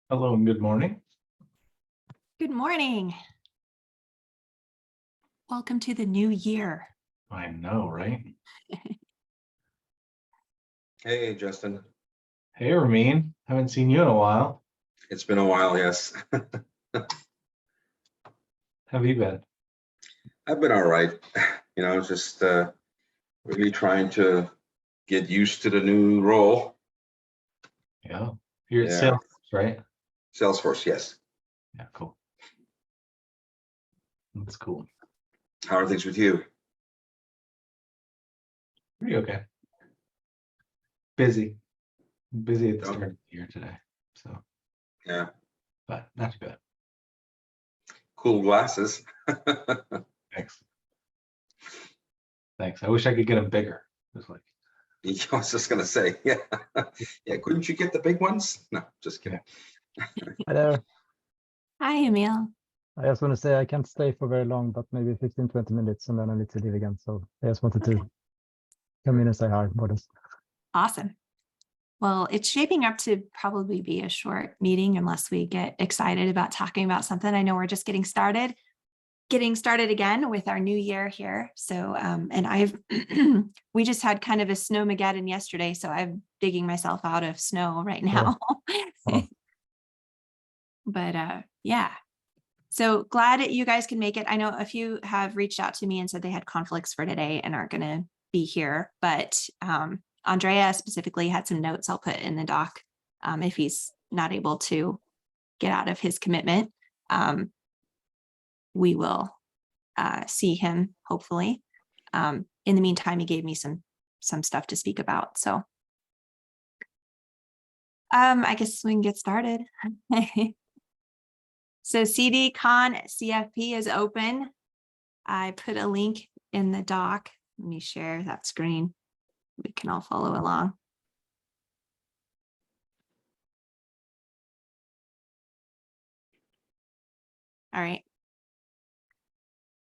Hello and good morning. Good morning. Welcome to the new year. I know, right? Hey, Justin. Hey, Ramin. Haven't seen you in a while. It's been a while, yes. How have you been? I've been all right. Just really trying to get used to the new role. Yeah. You're at Yeah. sales, right? Salesforce, yes. Yeah, cool. That's cool. How are things with you? Pretty okay. Busy at the Oh. start of the year today. So, Yeah. but not too bad. Cool glasses. Thanks. Thanks. I wish I could get them bigger. Just like, I was just gonna say, yeah. Yeah, couldn't you get the big ones? No, just kidding. Hi there. Hi, Emil. I just want to say I can't stay for very long, but maybe 15-20 minutes and then I need to leave again. So I just wanted to come in and say hi. Awesome. Well, it's shaping up to probably be a short meeting unless we get excited about talking about something. I know we're just getting started again with our new year here. So, and we just had kind of a snowmageddon yesterday, so I'm digging myself out of snow right now. Oh. But yeah. So glad that you guys can make it. I know a few have reached out to me and said they had conflicts for today and aren't going to be here, but Andrea specifically had some notes I'll put in the doc if he's not able to get out of his commitment. We will see him hopefully. In the meantime, he gave me some stuff to speak about. So I guess we can get started. So CDCon CFP is open. I put a link in the doc. Let me share that screen. We can all follow along. All right.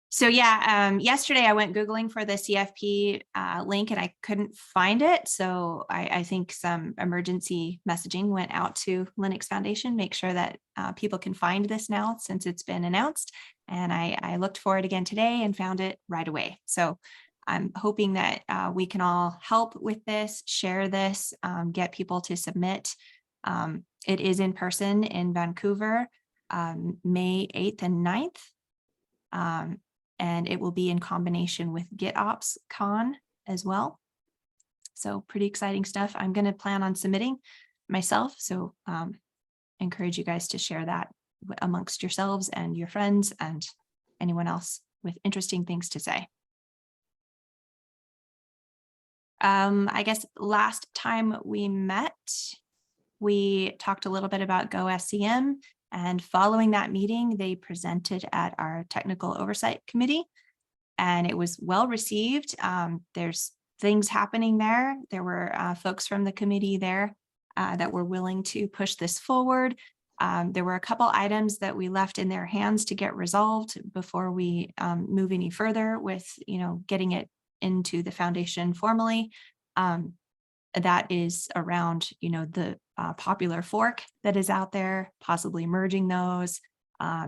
So yeah, yesterday I went Googling for the CFP link and I couldn't find it. So I think some emergency messaging went out to Linux Foundation, make sure that people can find this now since it's been announced. And I looked for it again today and found it right away. So I'm hoping that we can all help with this, share this, get people to submit. It is in person in Vancouver, May 8th and 9th. And it will be in combination with GitOps Con as well. So pretty exciting stuff. I'm going to plan on submitting myself. So encourage you guys to share that amongst yourselves and your friends and anyone else with interesting things to say. I guess last time we met, we talked a little bit about GoSCM. And following that meeting, they presented at our technical oversight committee and it was well received. There's things happening there. There were folks from the committee there that were willing to push this forward. There were a couple items that we left in their hands to get resolved before we move any further with, getting it into the foundation formally. That is around, the popular fork that is out there, possibly merging those,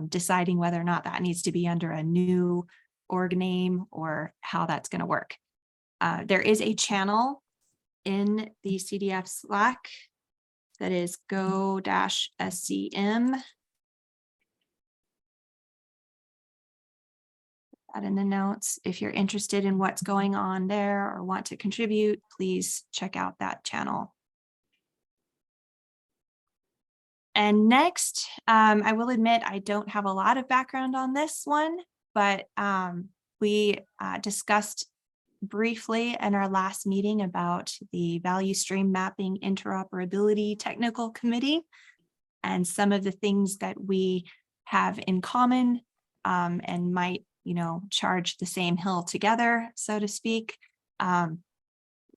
deciding whether or not that needs to be under a new org name or how that's going to work. There is a channel in the CDF Slack that is go-scm. That in the notes. If you're interested in what's going on there or want to contribute, please check out that channel. And next, I will admit I don't have a lot of background on this one, but we discussed briefly in our last meeting about the value stream mapping interoperability technical committee and some of the things that we have in common and might charge the same hill together, so to speak.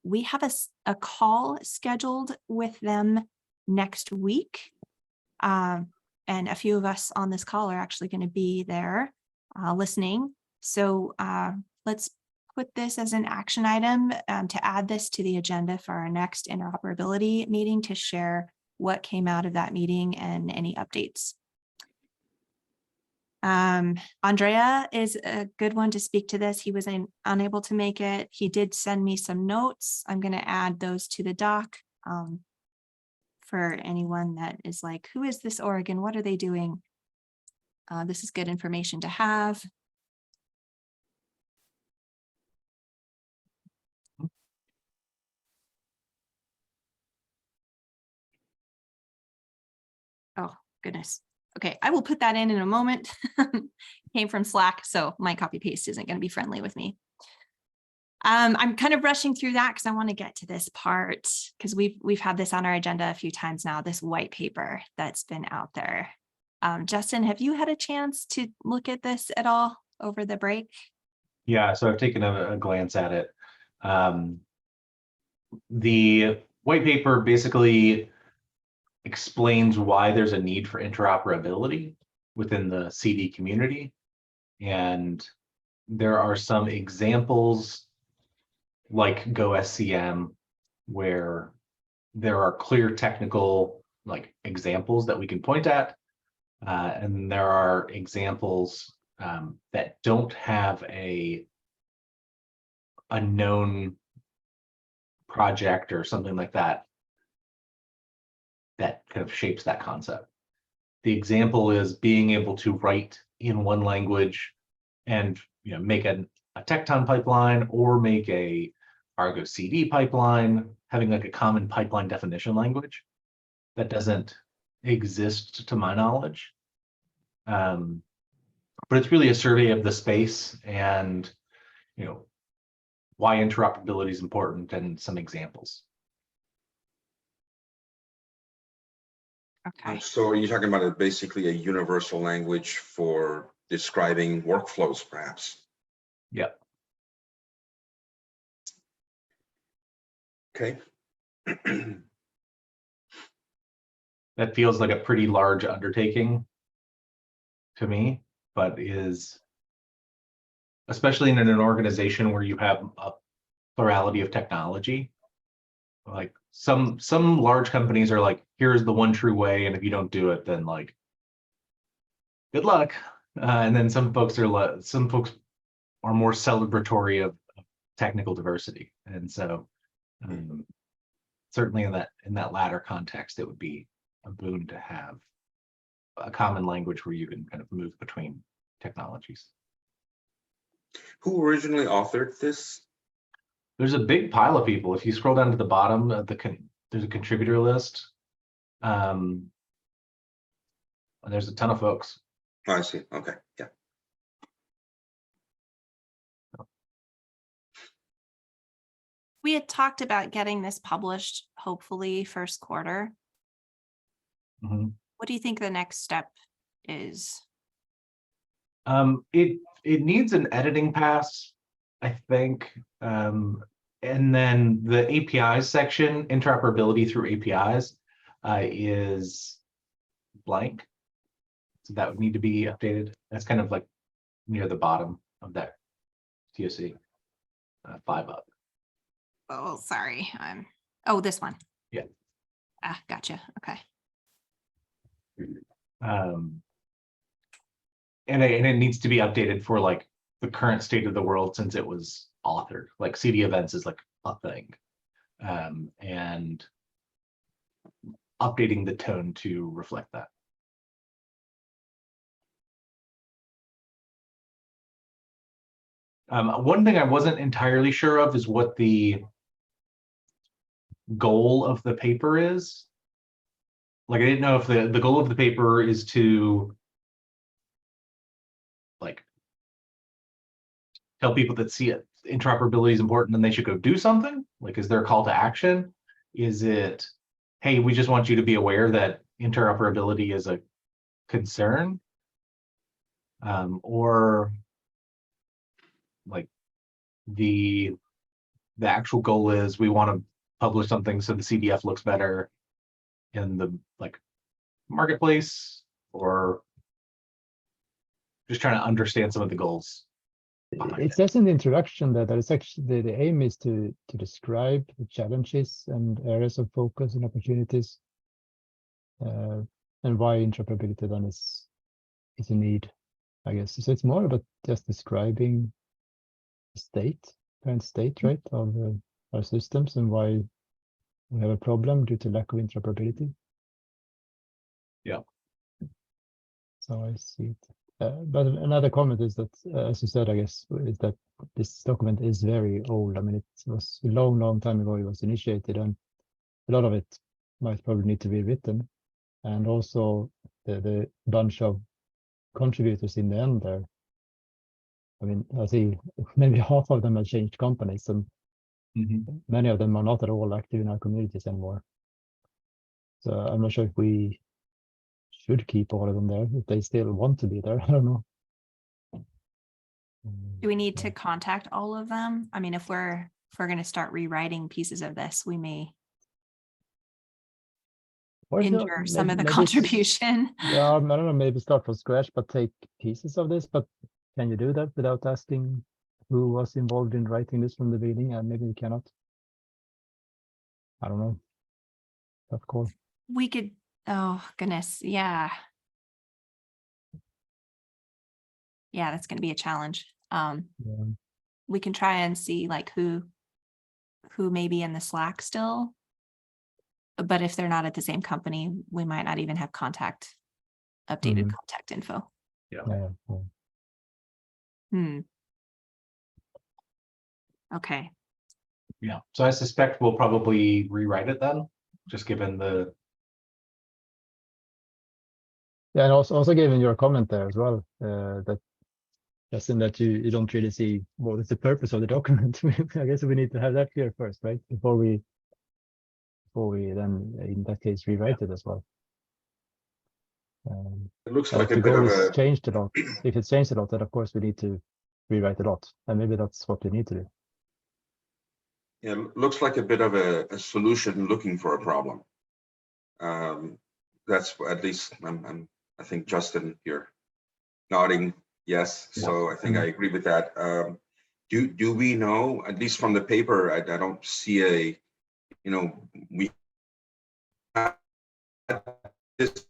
We have a call scheduled with them next week. And a few of us on this call are actually going to be there listening. So let's put this as an action item to add this to the agenda for our next interoperability meeting to share what came out of that meeting and any updates. Andrea is a good one to speak to this. He was unable to make it. He did send me some notes. I'm going to add those to the doc for anyone that is like, who is this Oregon? What are they doing? This is good information to have. Oh, goodness. Okay, I will put that in a moment. Came from Slack, so my copy paste isn't going to be friendly with me. I'm kind of rushing through that because I want to get to this part because we've had this on our agenda a few times now, this white paper that's been out there. Justin, have you had a chance to look at this at all over the break? Yeah, so I've taken a glance at it. The white paper basically explains why there's a need for interoperability within the CD community. And there are some examples like GoSCM where there are clear technical like examples that we can point at. And there are examples that don't have a known project or something like that that kind of shapes that concept. The example is being able to write in one language and make a Tecton pipeline or make a Argo CD pipeline, having like a common pipeline definition language that doesn't exist to my knowledge. But it's really a survey of the space and why interoperability is important and some examples. Okay. So are you talking about basically a universal language for describing workflows, perhaps? Yep. Okay. That feels like a pretty large undertaking to me, but is, especially in an organization where you have a plurality of technology, like some large companies are like, here's the one true way, and if you don't do it, then like, good luck. And then some folks are more celebratory of technical diversity, and so certainly in that latter context, it would be a boon to have a common language where you can kind of move between technologies. Who originally authored this? There's a big pile of people. If you scroll down to the bottom of there's a contributor list. There's a ton of folks. Oh, I see. Okay. Yeah. We had talked about getting this published, hopefully first quarter. Mm-hmm. What do you think the next step is? It needs an editing pass, I think. And then the APIs section, interoperability through APIs, is blank. So that would need to be updated. That's kind of like near the bottom of that TOC, 5 up. Oh, sorry. Oh, this one. Yeah. Gotcha. Okay. And it needs to be updated for like the current state of the world since it was authored. Like CD events is like a thing, and updating the tone to reflect that. One thing I wasn't entirely sure of is what the goal of the paper is. Like I didn't know if the goal of the paper is to like tell people that see it, interoperability is important and they should go do something. Like, is there a call to action? Is it, hey, we just want you to be aware that interoperability is a concern? Or like the actual goal is we want to publish something so the CDF looks better in the like marketplace, or just trying to understand some of the goals. It says in the introduction that it's actually the aim is to describe the challenges and areas of focus and opportunities and why interoperability then is a need, I guess. So it's more about just describing the current state, right, of our systems and why we have a problem due to lack of interoperability. Yeah. So I see it. But another comment is that, as you said, I guess, is that this document is very old. I mean, it was a long time ago it was initiated, and a lot of it might probably need to be written. And also the bunch of contributors in the end there. I mean, I see maybe half of them have changed companies, and many of them are not at all active in our communities anymore. So I'm not sure if we should keep all of them there, if they still want to be there. I don't know. Do we need to contact all of them? I mean, if we're going to start rewriting pieces of this, we may Or if you- injure some of the maybe it's- contribution. Yeah, I don't know, maybe start from scratch, but take pieces of this. But can you do that without asking who was involved in writing this from the beginning? And maybe you cannot. I don't know. Tough call. We could, oh goodness, yeah. Yeah, that's going to be a challenge. Yeah. We can try and see like who may be in the Slack still. But if they're not at the same company, we might not even have updated contact info. Yeah. Okay. Yeah, so I suspect we'll probably rewrite it then, just given the. Yeah, and also given your comment there as well, that just in that you don't really see what is the purpose of the document. I guess we need to have that clear first, right? Before we then in that case rewrite it as well. It looks And like if a the bit goal of is a, changed a lot, if it's changed a lot, then of course we need to rewrite a lot, and maybe that's what we need to do. yeah, looks like a bit of a solution looking for a problem. That's at least I think Justin, you're nodding yes. So I think I agree with that. Do we know, at least from the paper, I don't see a, we have this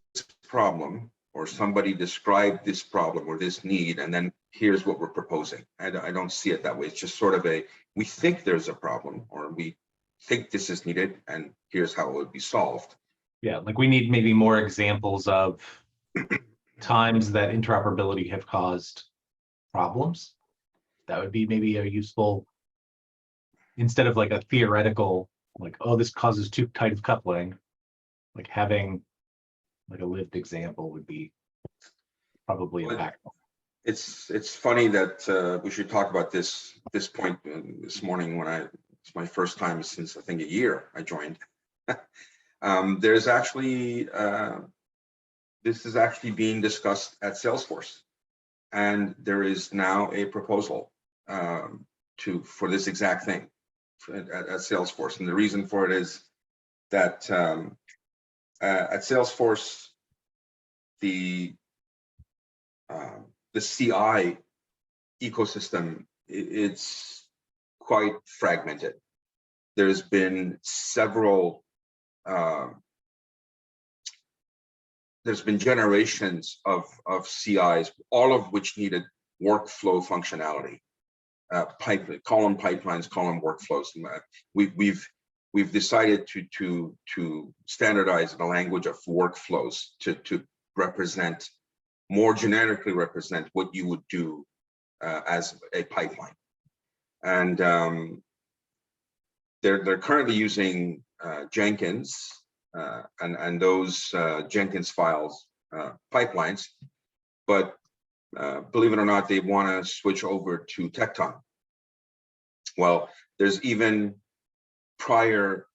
problem or somebody described this problem or this need, and then here's what we're proposing. I don't see it that way. It's just sort of we think there's a problem, or we think this is needed, and here's how it would be solved. Yeah, like we need maybe more examples of times that interoperability have caused problems. That would be maybe a useful, instead of like a theoretical, like, oh, this causes too tight of coupling, like having like a lived example would be probably impactful. It's funny that we should talk about this point this morning when it's my first time since I think a year I joined. There's actually this is actually being discussed at Salesforce, and there is now a proposal for this exact thing at Salesforce, and the reason for it is that at Salesforce the CI ecosystem, it's quite fragmented. There's been there's been generations of CIs, all of which needed workflow functionality, column pipelines, column workflows. We've decided to standardize the language of workflows to represent, more generically represent what you would do as a pipeline. And they're currently using Jenkins and those Jenkins files pipelines, but believe it or not, they want to switch over to Tecton. Well, there's even prior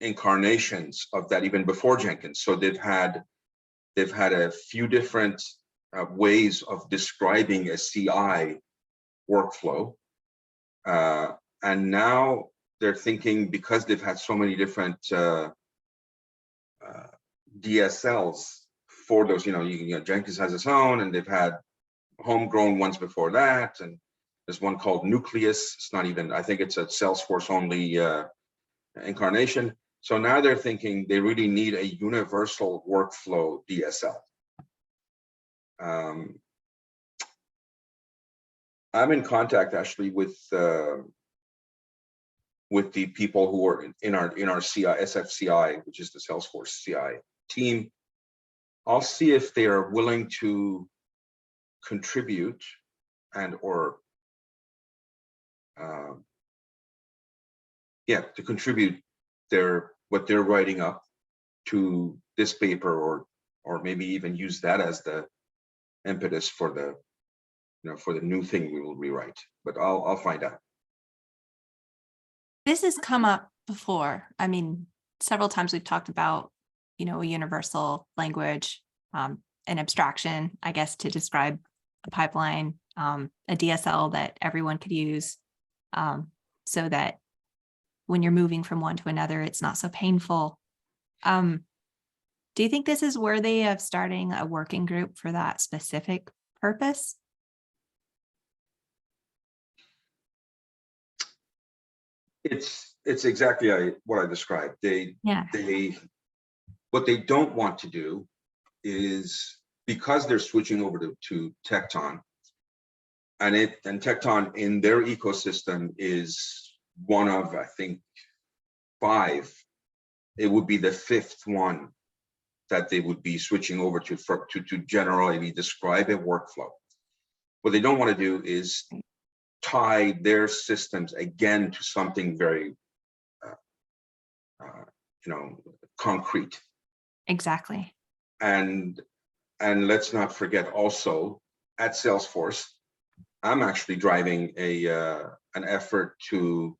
incarnations of that even before Jenkins. So they've had a few different ways of describing a CI workflow. And now they're thinking, because they've had so many different DSLs for those, Jenkins has its own, and they've had homegrown ones before that. And there's one called Nucleus. It's not even, I think it's a Salesforce only incarnation. So now they're thinking they really need a universal workflow DSL. I'm in contact actually with the people who are in our CI SFCI, which is the Salesforce CI team. I'll see if they are willing to contribute and or to contribute what they're writing up to this paper, or maybe even use that as the impetus for the for the new thing we will rewrite. But I'll find out. This has come up before. I mean, several times we've talked about, a universal language, an abstraction, I guess, to describe a pipeline, a DSL that everyone could use, so that when you're moving from one to another, it's not so painful. Do you think this is worthy of starting a working group for that specific purpose? It's exactly what I described. What they don't want to do is, because they're switching over to Tecton, and Tecton in their ecosystem is one of, I think, 5. It would be the 5th one that they would be switching over to generally describe a workflow. What they don't want to do is tie their systems again to something very concrete. Exactly. And let's not forget also, at Salesforce, I'm actually driving an effort to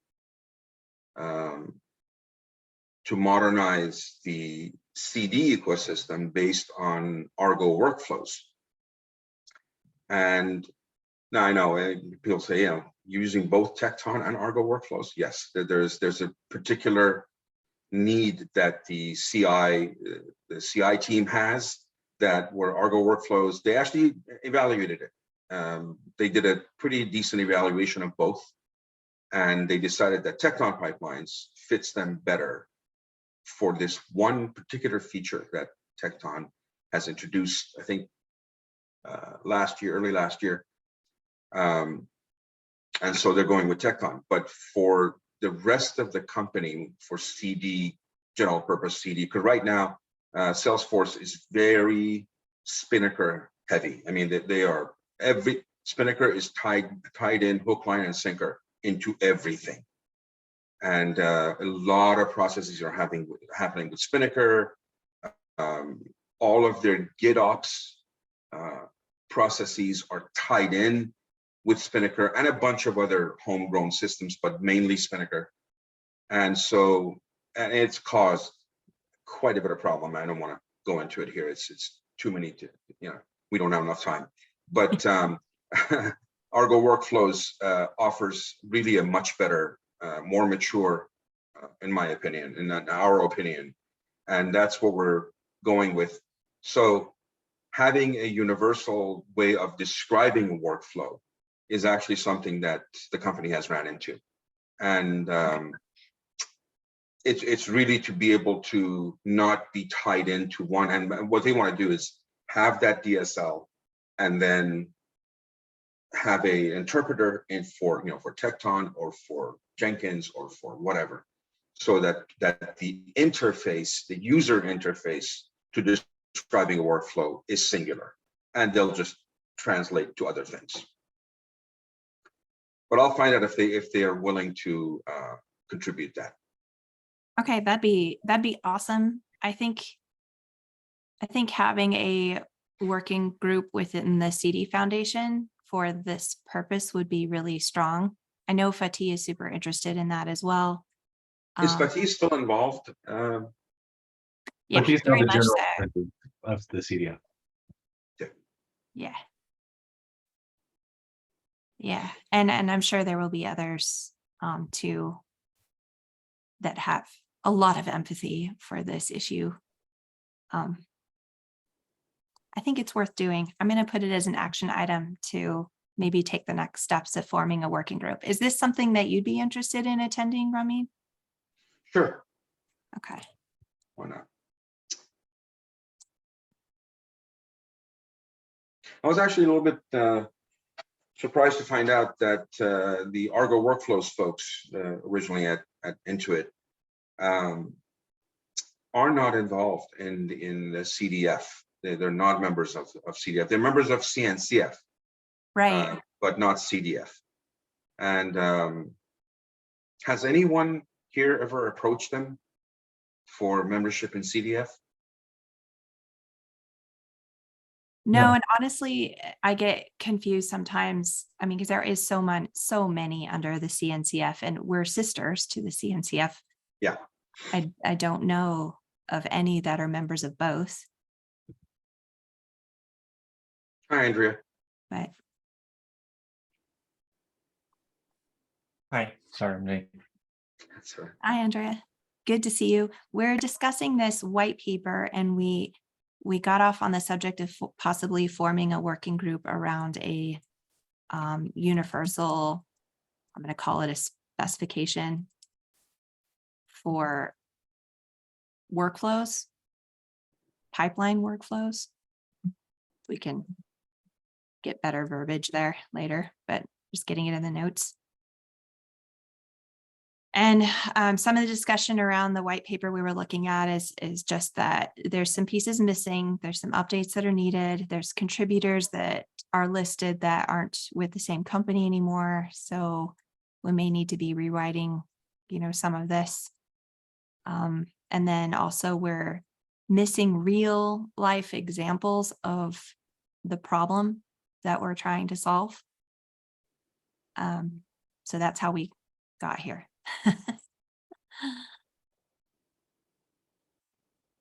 modernize the CD ecosystem based on Argo workflows. And now I know people say, using both Tecton and Argo workflows. Yes, there's a particular need that the CI team has, that where Argo workflows, they actually evaluated it. They did a pretty decent evaluation of both, and they decided that Tecton pipelines fits them better for this one particular feature that Tecton has introduced, I think, early last year. And so they're going with Tecton. But for the rest of the company, for CD, general purpose CD, because right now, Salesforce is very Spinnaker heavy. I mean, every Spinnaker is tied in hook, line, and sinker into everything. And a lot of processes are happening with Spinnaker. All of their GitOps processes are tied in with Spinnaker and a bunch of other homegrown systems, but mainly Spinnaker. And it's caused quite a bit of problem. I don't want to go into it here. It's too many we don't have enough time. But Argo Workflows offers really a much better, more mature, in my opinion, in our opinion, and that's what we're going with. So having a universal way of describing a workflow is actually something that the company has ran into, and it's really to be able to not be tied into one. And what they want to do is have that DSL, and then have a interpreter for Tecton or for Jenkins or for whatever, so that the interface, the user interface to describing a workflow is singular, and they'll just translate to other things. But I'll find out if they are willing to contribute that. Okay, that'd be awesome. I think having a working group within the CD Foundation for this purpose would be really strong. I know Fatih is super interested in that as well. Is Fatih still involved? Yeah, But he's not very the much general so. manager of the CDF. Yeah. Yeah, and I'm sure there will be others too that have a lot of empathy for this issue. I think it's worth doing. I'm going to put it as an action item to maybe take the next steps of forming a working group. Is this something that you'd be interested in attending, Ramin? Sure. Okay. Why not? I was actually a little bit surprised to find out that the Argo Workflows folks originally at Intuit are not involved in the CDF. They're not members of CDF. They're members of CNCF, Right. but not CDF. And has anyone here ever approached them for membership in CDF? No, No. and honestly, I get confused sometimes. I mean, because there is so many under the CNCF, and we're sisters to the CNCF. Yeah. I don't know of any that are members of both, Hi, Andrea. but Hi, sorry, I'm late. That's all right. hi, Andrea. Good to see you. We're discussing this white paper, and we got off on the subject of possibly forming a working group around a universal, I'm going to call it a specification for workflows, pipeline workflows. We can get better verbiage there later, but just getting it in the notes. And some of the discussion around the white paper we were looking at is just that there's some pieces missing. There's some updates that are needed. There's contributors that are listed that aren't with the same company anymore. So we may need to be rewriting, some of this. And then also we're missing real life examples of the problem that we're trying to solve. So that's how we got here.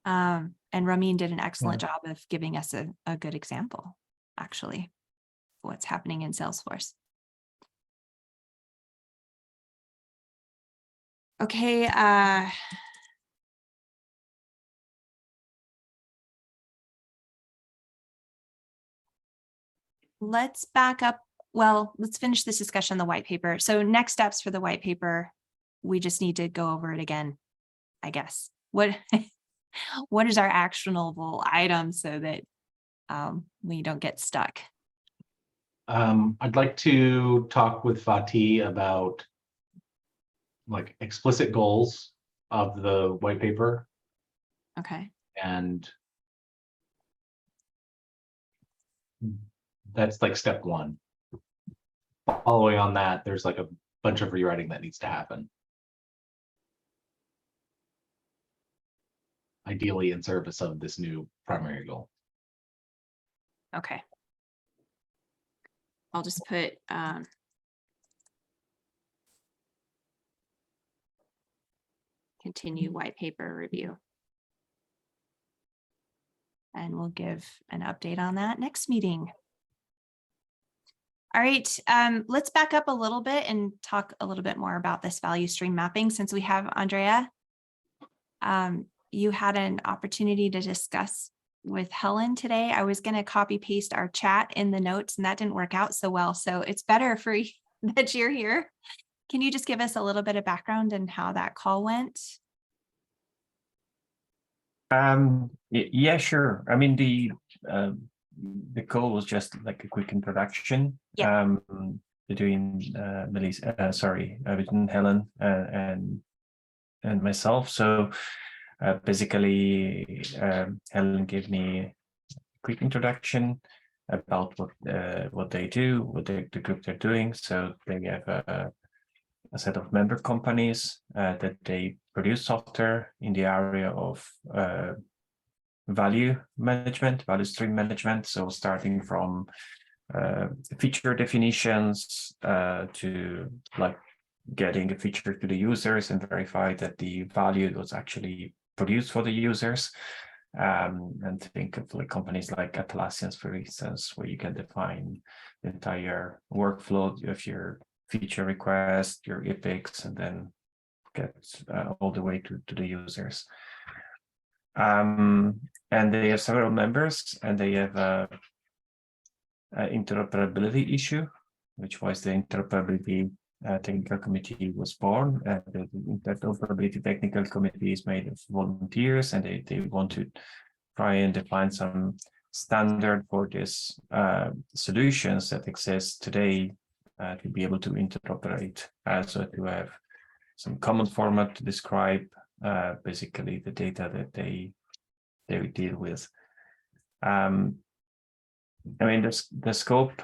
And Ramin did an excellent job of giving us a good example, actually, of what's happening in Salesforce. Okay. Let's back up. Well, let's finish this discussion on the white paper. So next steps for the white paper, we just need to go over it again, I guess. What is our actionable item so that we don't get stuck? I'd like to talk with Fatih about like explicit goals of the white paper, Okay. and that's like step one. Following on that, there's like a bunch of rewriting that needs to happen. Ideally in service of this new primary goal. Okay. I'll just put continue white paper review. And we'll give an update on that next meeting. All right, let's back up a little bit and talk a little bit more about this value stream mapping. Since we have Andrea, you had an opportunity to discuss with Helen today. I was going to copy paste our chat in the notes, and that didn't work out so well. So it's better for you that you're here. Can you just give us a little bit of background and how that call went? Yeah, sure. I mean, the call was just like a quick introduction. Yeah. Between between Helen and myself. So basically, Helen gave me a quick introduction about what they do, what the group they're doing. So they have a set of member companies that they produce software in the area of value management, value stream management. So starting from feature definitions to like getting a feature to the users and verify that the value was actually produced for the users. And think of like companies like Atlassian, for instance, where you can define the entire workflow of your feature request, your epics, and then get all the way to the users. And they have several members, and they have an interoperability issue, which was the interoperability technical committee was born. The Interoperability Technical Committee is made of volunteers, and they want to try and define some standard for these solutions that exist today to be able to interoperate. So to have some common format to describe basically the data that they deal with. I mean, the scope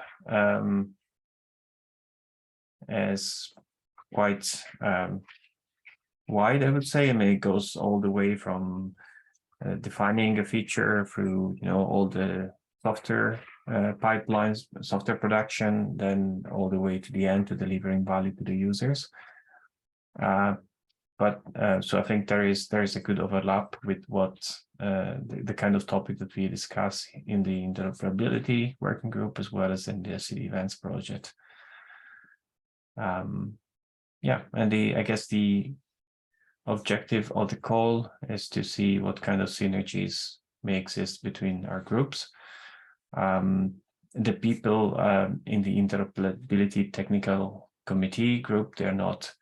is quite wide, I would say. I mean, it goes all the way from defining a feature through, all the software pipelines, software production, then all the way to the end to delivering value to the users. So I think there is a good overlap with what the kind of topic that we discuss in the interoperability working group, as well as in the SIG events project. Yeah, and I guess the objective of the call is to see what kind of synergies may exist between our groups. The people in the Interoperability Technical Committee group, they're not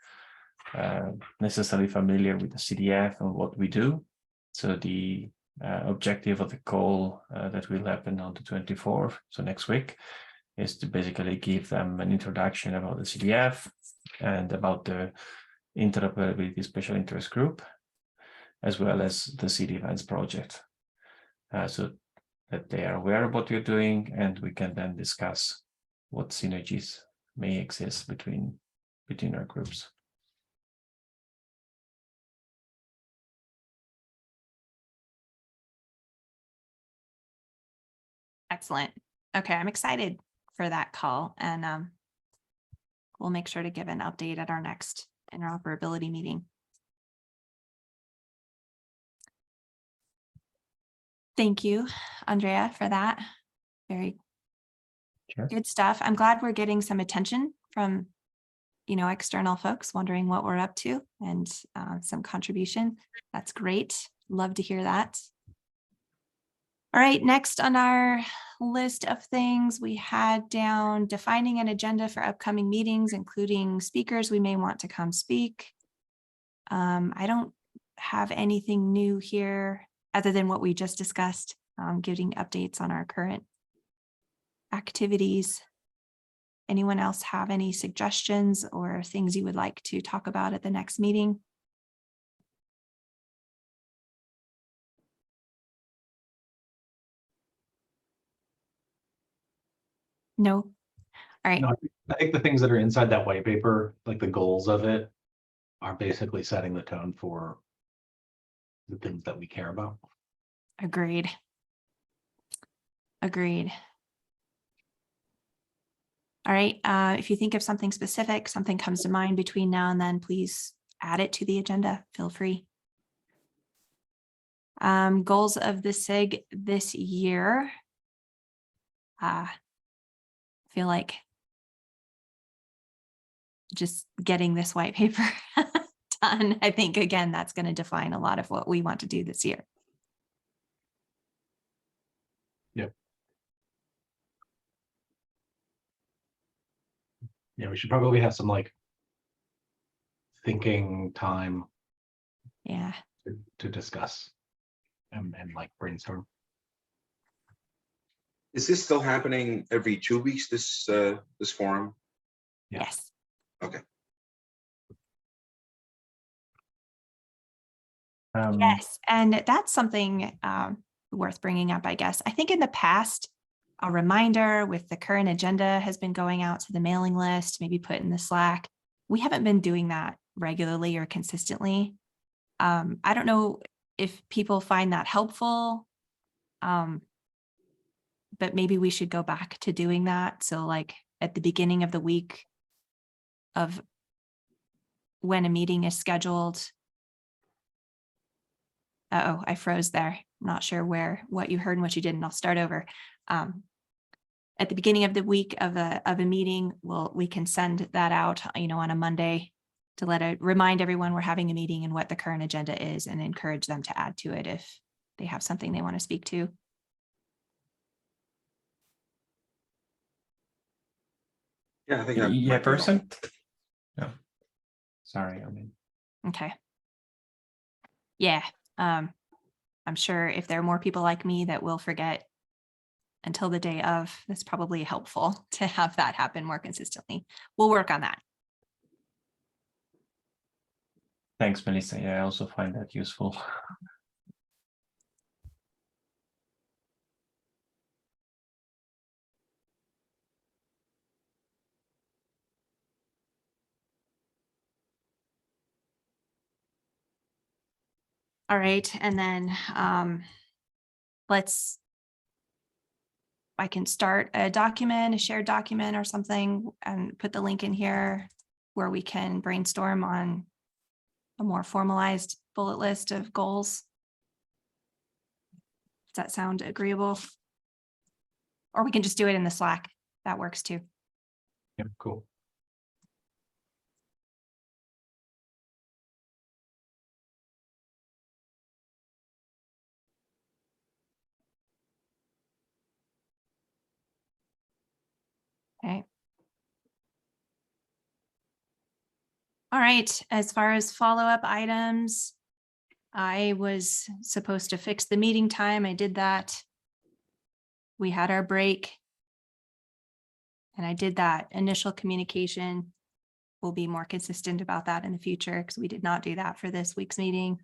necessarily familiar with the CDF and what we do. So the objective of the call that will happen on the 24th, so next week, is to basically give them an introduction about the CDF and about the Interoperability Special Interest Group, as well as the SIG Events project, so that they are aware of what we're doing, and we can then discuss what synergies may exist between our groups. Excellent. Okay, I'm excited for that call, and we'll make sure to give an update at our next interoperability meeting. Thank you, Andrea, for that. Very good stuff. I'm glad we're getting some attention from, external folks wondering what we're up to, and some contribution. That's great. Love to hear that. All right, next on our list of things, we had down defining an agenda for upcoming meetings, including speakers we may want to come speak. I don't have anything new here other than what we just discussed, giving updates on our current activities. Anyone else have any suggestions or things you would like to talk about at the next meeting? No. All right. No, I think the things that are inside that white paper, like the goals of it, are basically setting the tone for the things that we care about. Agreed. Agreed. All right. If you think of something specific, something comes to mind between now and then, please add it to the agenda. Feel free. Goals of the SIG this year. I feel like just getting this white paper done. I think, again, that's going to define a lot of what we want to do this year. Yep. Yeah, we should probably have some thinking time. Yeah. To discuss and brainstorm. Is this still happening every 2 weeks, this forum? Yeah. Yes. Okay. Yes, and that's something worth bringing up, I guess. I think in the past, a reminder with the current agenda has been going out to the mailing list, maybe put in the Slack. We haven't been doing that regularly or consistently. I don't know if people find that helpful, but maybe we should go back to doing that. So at the beginning of the week of when a meeting is scheduled. Uh-oh, I froze there. I'm not sure what you heard and what you didn't. I'll start over. At the beginning of the week of a meeting, we can send that out, on a Monday to remind everyone we're having a meeting and what the current agenda is, and encourage them to add to it if they have something they want to speak to. Yeah, I think that Yeah, might be helpful. Sorry, I mean. Okay. Yeah, I'm sure if there are more people like me that will forget until the day of, it's probably helpful to have that happen more consistently. We'll work on that. Thanks, Melissa. Yeah, I also find that useful. All right, and then I can start a document, a shared document or something, and put the link in here where we can brainstorm on a more formalized bullet list of goals. Does that sound agreeable? Or we can just do it in the Slack. That works too. Yeah, cool. Okay. All right, as far as follow-up items, I was supposed to fix the meeting time. I did that. We had our break. And I did that initial communication. We'll be more consistent about that in the future because we did not do that for this week's meeting.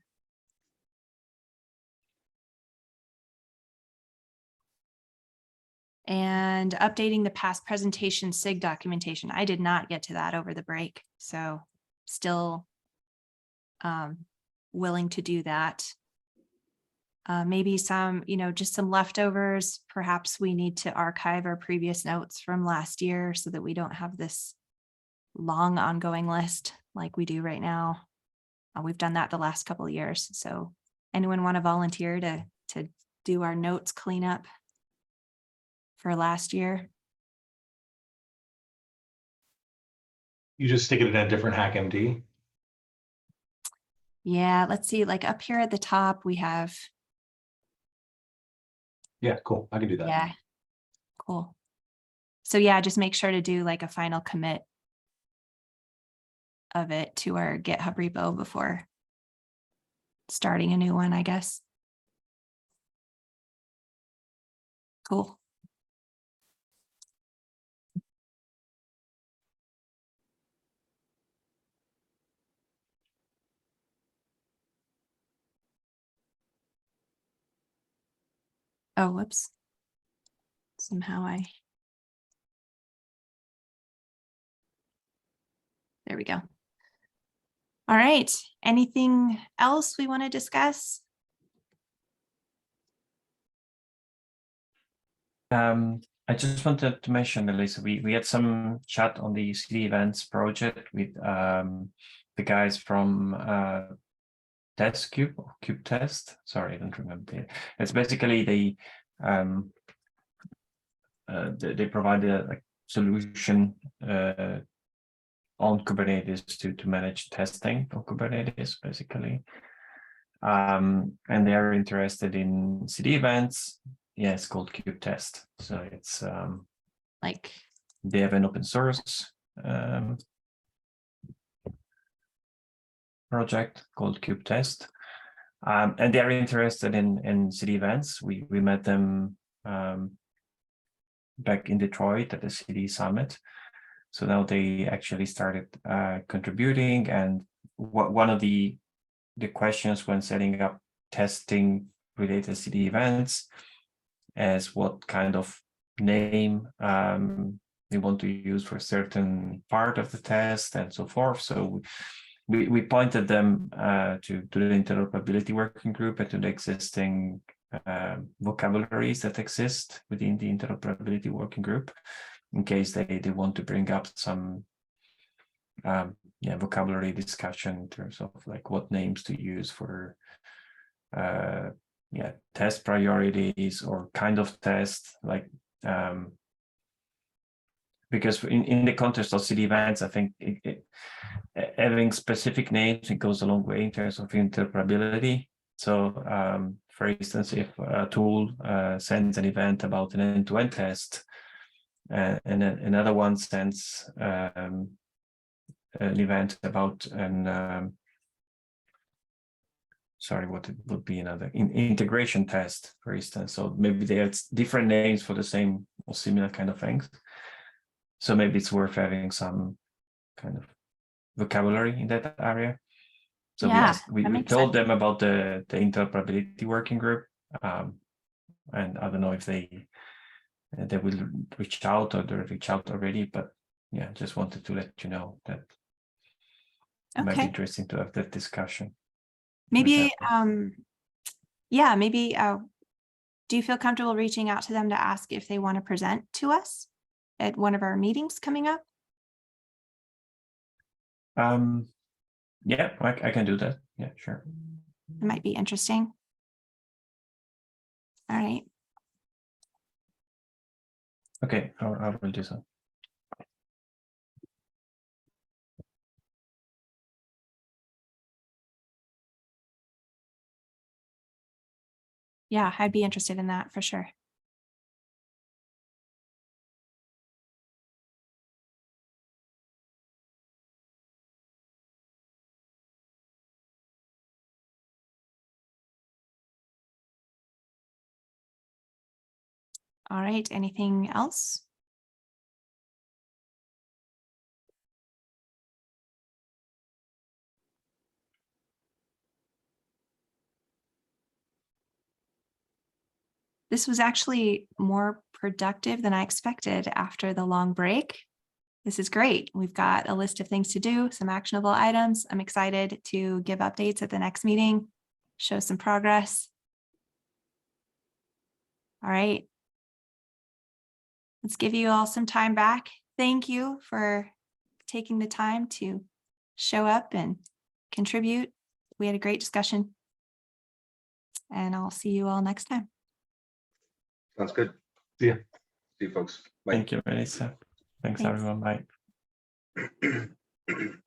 And updating the past presentation SIG documentation. I did not get to that over the break, so still willing to do that. Maybe some, just some leftovers. Perhaps we need to archive our previous notes from last year so that we don't have this long ongoing list like we do right now. We've done that the last couple of years. So anyone want to volunteer to do our notes cleanup for last year? You just stick it in a different HackMD. Yeah, let's see, like up here at the top, we have, Yeah, cool. I can do that. yeah, cool. So yeah, just make sure to do like a final commit of it to our GitHub repo before starting a new one, I guess. Cool. Oh, whoops. Somehow there we go. All right. Anything else we want to discuss? I just wanted to mention, Elisa, we had some chat on the CD events project with the guys from Test Cube or Cube Test. Sorry, I don't remember. It's basically they provide a solution on Kubernetes to manage testing on Kubernetes, basically. And they are interested in CD events. Yeah, it's called Cube Test. So it's Like, they have an open source project called Cube Test. And they're interested in CD events. We met them back in Detroit at the CD Summit. So now they actually started contributing. And one of the questions when setting up testing related CD events is what kind of name we want to use for a certain part of the test and so forth. So we pointed them to the interoperability working group and to the existing vocabularies that exist within the interoperability working group in case they want to bring up some vocabulary discussion in terms of like what names to use for test priorities or kind of test, like because in the context of CD events, I think having specific names, it goes a long way in terms of interoperability. So for instance, if a tool sends an event about an end-to-end test and then another one sends an event about an sorry, what it would be another integration test, for instance. So maybe they had different names for the same or similar kind of things. So maybe it's worth having some kind of vocabulary in that area. So Yeah, we that we makes told sense. them about the interoperability working group, and I don't know if they will reach out or they reach out already, but yeah, just wanted to let you know that it might be Okay, interesting to have that discussion. maybe, them. yeah, maybe, do you feel comfortable reaching out to them to ask if they want to present to us at one of our meetings coming up? Yeah, I can do that. Yeah, sure. It might be interesting. All right. Okay, I will do so. Yeah, I'd be interested in that for sure. All right, anything else? This was actually more productive than I expected after the long break. This is great. We've got a list of things to do, some actionable items. I'm excited to give updates at the next meeting, show some progress. All right. Let's give you all some time back. Thank you for taking the time to show up and contribute. We had a great discussion. And I'll see you all next time. Sounds good. See ya. See you folks. Bye. Thank you, Melissa. Thanks, Thanks. everyone. Bye.